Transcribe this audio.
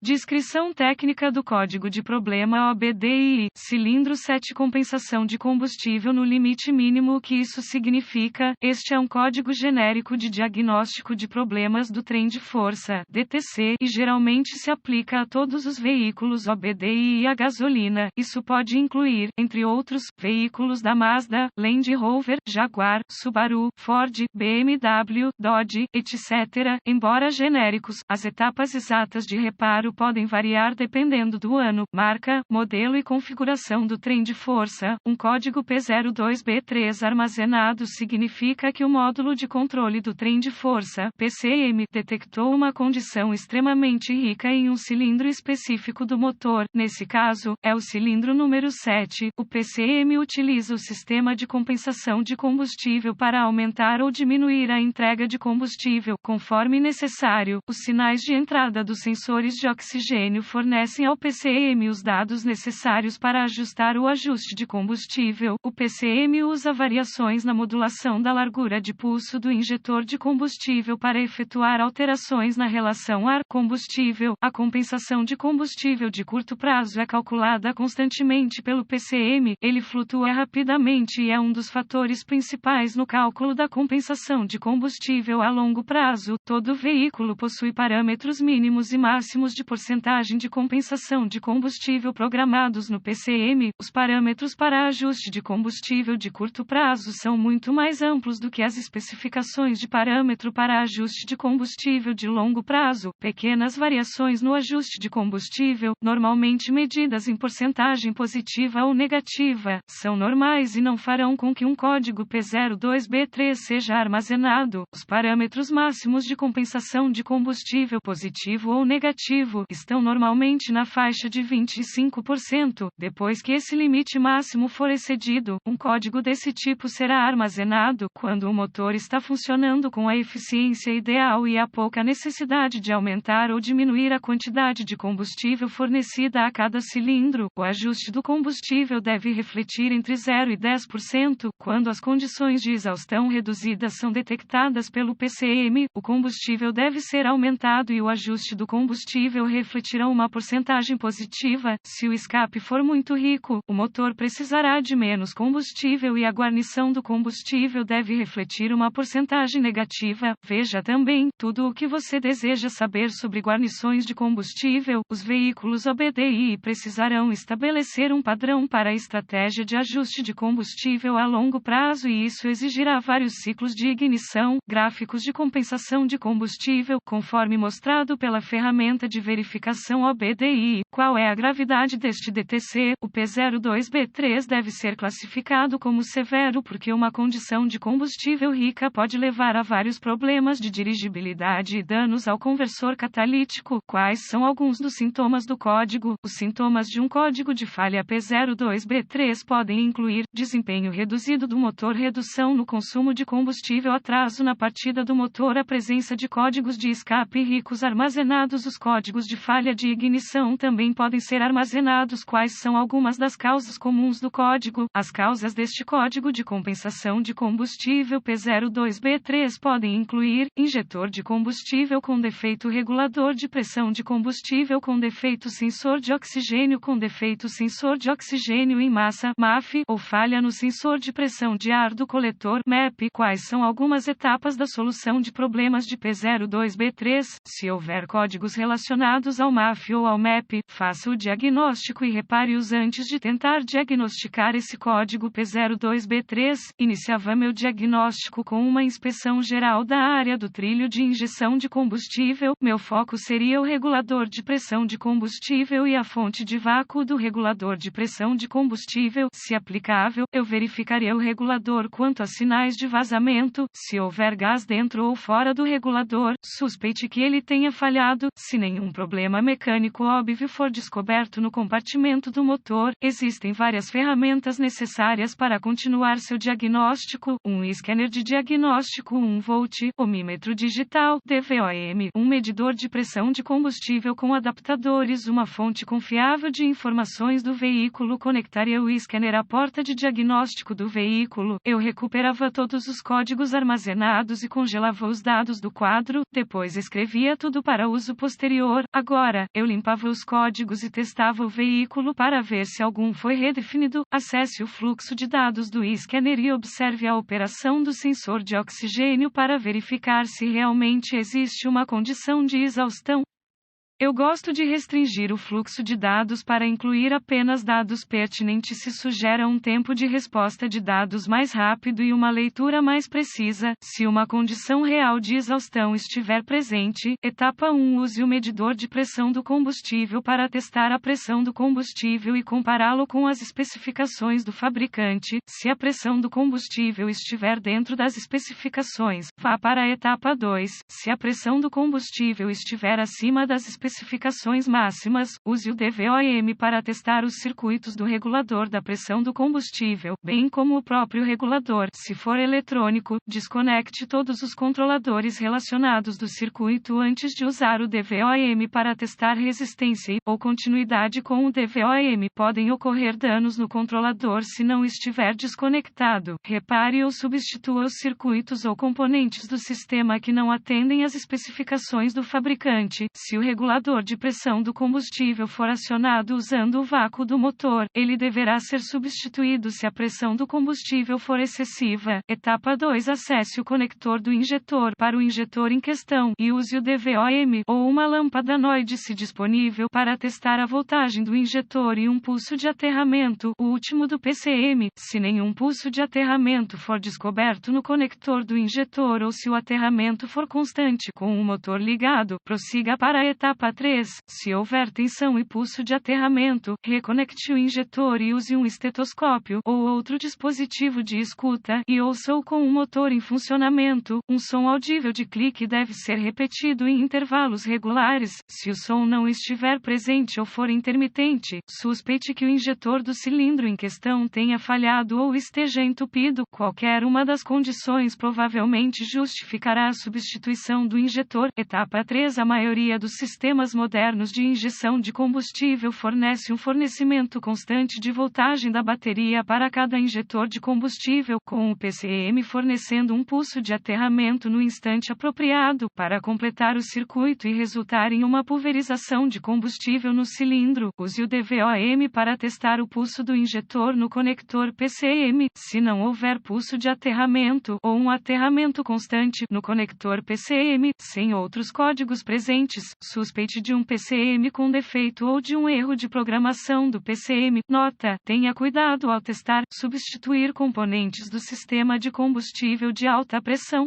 Descrição técnica do código de problema OBDI. Cilindro 7. Compensação de combustível no limite mínimo. O que isso significa? Este é um código genérico de diagnóstico de problemas do trem de força, DTC, e geralmente se aplica a todos os veículos OBDI e a gasolina. Isso pode incluir, entre outros, veículos da Mazda, Land Rover, Jaguar, Subaru, Ford, BMW, Dodge, etc. Embora genéricos, as etapas exatas de reparo podem variar dependendo do ano, marca, modelo e configuração do trem de força. Um código P02B3 armazenado significa que o módulo de controle do trem de força, PCM, detectou uma condição extremamente rica em um cilindro específico do motor. Nesse caso, é o cilindro número 7. O PCM utiliza o sistema de compensação de combustível para aumentar ou diminuir a entrega de combustível, conforme necessário. Os sinais de entrada dos sensores de oxigênio fornecem ao PCM os dados necessários para ajustar o ajuste de combustível. O PCM usa variações na modulação da largura de pulso do injetor de combustível para efetuar alterações na relação ar-combustível. A compensação de combustível de curto prazo é calculada constantemente pelo PCM. Ele flutua rapidamente e é um dos fatores principais no cálculo da compensação de combustível a longo prazo. Todo veículo possui parâmetros mínimos e máximos de porcentagem de compensação de combustível programados no PCM. Os parâmetros para ajuste de combustível de curto prazo são muito mais amplos do que as especificações de parâmetro para ajuste de combustível de longo prazo. Pequenas variações no ajuste de combustível, normalmente medidas em porcentagem positiva ou negativa, são normais e não farão com que um código P02B3 seja armazenado. Os parâmetros máximos de compensação de combustível positivo ou negativo estão normalmente na faixa de 25%. Depois que esse limite máximo for excedido, um código desse tipo será armazenado quando o motor está funcionando com a eficiência ideal e há pouca necessidade de aumentar ou diminuir a quantidade de combustível fornecida a cada cilindro. O ajuste do combustível deve refletir entre 0 e 10%. Quando as condições de exaustão reduzidas são detectadas pelo PCM, o combustível deve ser aumentado e o ajuste do combustível refletirá uma porcentagem positiva. Se o escape for muito rico, o motor precisará de menos combustível e a guarnição do combustível deve refletir uma porcentagem negativa. Veja também tudo o que você deseja saber sobre guarnições de combustível. Os veículos OBDI precisarão estabelecer um padrão para a estratégia de ajuste de combustível a longo prazo e isso exigirá vários ciclos de ignição, gráficos de compensação de combustível, conforme mostrado pela ferramenta de verificação OBDI. Qual é a gravidade deste DTC? O P02B3 deve ser classificado como severo porque uma condição de combustível rica pode levar a vários problemas de dirigibilidade e danos ao conversor catalítico. Quais são alguns dos sintomas do código? Os sintomas de um código de falha P02B3 podem incluir desempenho reduzido do motor, redução no consumo de combustível, atraso na partida do motor, a presença de códigos de escape ricos armazenados. Os códigos de falha de ignição também podem ser armazenados. Quais são algumas das causas comuns do código? As causas deste código de compensação de combustível P02B3 podem incluir injetor de combustível com defeito, regulador de pressão de combustível com defeito, sensor de oxigênio com defeito, sensor de oxigênio em massa MAF, ou falha no sensor de pressão de ar do coletor MEP. Quais são algumas etapas da solução de problemas de P02B3? Se houver códigos relacionados ao MAF ou ao MEP, faça o diagnóstico e repare-os antes de tentar diagnosticar esse código P02B3. Iniciava meu diagnóstico com uma inspeção geral da área do trilho de injeção de combustível. Meu foco seria o regulador de pressão de combustível e a fonte de vácuo do regulador de pressão de combustível. Se aplicável, eu verificaria o regulador quanto a sinais de vazamento. Se houver gás dentro ou fora do regulador, suspeite que ele tenha falhado. Se nenhum problema mecânico óbvio for for descoberto no compartimento do motor, existem várias ferramentas necessárias para continuar seu diagnóstico: um scanner de diagnóstico 1 volt, ohmímetro digital, DVOM, um medidor de pressão de combustível com adaptadores, uma fonte confiável de informações do veículo. Conectaria o scanner à porta de diagnóstico do veículo. Eu recuperava todos os códigos armazenados e congelava os dados do quadro, depois escrevia tudo para uso posterior. Agora, eu limpava os códigos e testava o veículo para ver se algum foi redefinido. Acesse o fluxo de dados do scanner e observe a operação do sensor de oxigênio para verificar se realmente existe uma condição de exaustão. Eu gosto de restringir o fluxo de dados para incluir apenas dados pertinentes se sugera um tempo de resposta de dados mais rápido e uma leitura mais precisa. Se uma condição real de exaustão estiver presente, etapa 1, use o medidor de pressão do combustível para testar a pressão do combustível e compará-lo com as especificações do fabricante. Se a pressão do combustível estiver dentro das especificações, vá para a etapa 2. Se a pressão do combustível estiver acima das especificações máximas, use o DVOM para testar os circuitos do regulador da pressão do combustível, bem como o próprio regulador. Se for eletrônico, desconecte todos os controladores relacionados do circuito antes de usar o DVOM para testar resistência ou continuidade com o DVOM. Podem ocorrer danos no controlador se não estiver desconectado. Repare ou substitua os circuitos ou componentes do sistema que não atendem às especificações do fabricante. Se o regulador de pressão do combustível for acionado usando o vácuo do motor, ele deverá ser substituído se a pressão do combustível for excessiva. Etapa 2. Acesse o conector do injetor para o injetor em questão e use o DVOM ou uma lâmpada NOID se disponível para testar a voltagem do injetor e um pulso de aterramento, o último do PCM. Se nenhum pulso de aterramento for descoberto no conector do injetor ou se o aterramento for constante com o motor ligado, prossiga para a etapa 3. Se houver tensão e pulso de aterramento, reconecte o injetor e use um estetoscópio ou outro dispositivo de escuta e ouça-o com o motor em funcionamento. Um som audível de clique deve ser repetido em intervalos regulares. Se o som não estiver presente ou for intermitente, suspeite que o injetor do cilindro em questão tenha falhado ou esteja entupido. Qualquer uma das condições provavelmente justificará a substituição do injetor. Etapa 3. A maioria dos sistemas modernos de injeção de combustível fornece um fornecimento constante de voltagem da bateria para cada injetor de combustível, com o PCM fornecendo um pulso de aterramento no instante apropriado para completar o circuito e resultar em uma pulverização de combustível no cilindro. Use o DVOM para testar o pulso do injetor no conector PCM. Se não houver pulso de aterramento ou um aterramento constante no conector PCM, sem outros códigos presentes, suspeite de um PCM com defeito ou de um erro de programação do PCM. Nota: tenha cuidado ao testar, substituir componentes do sistema de combustível de alta pressão.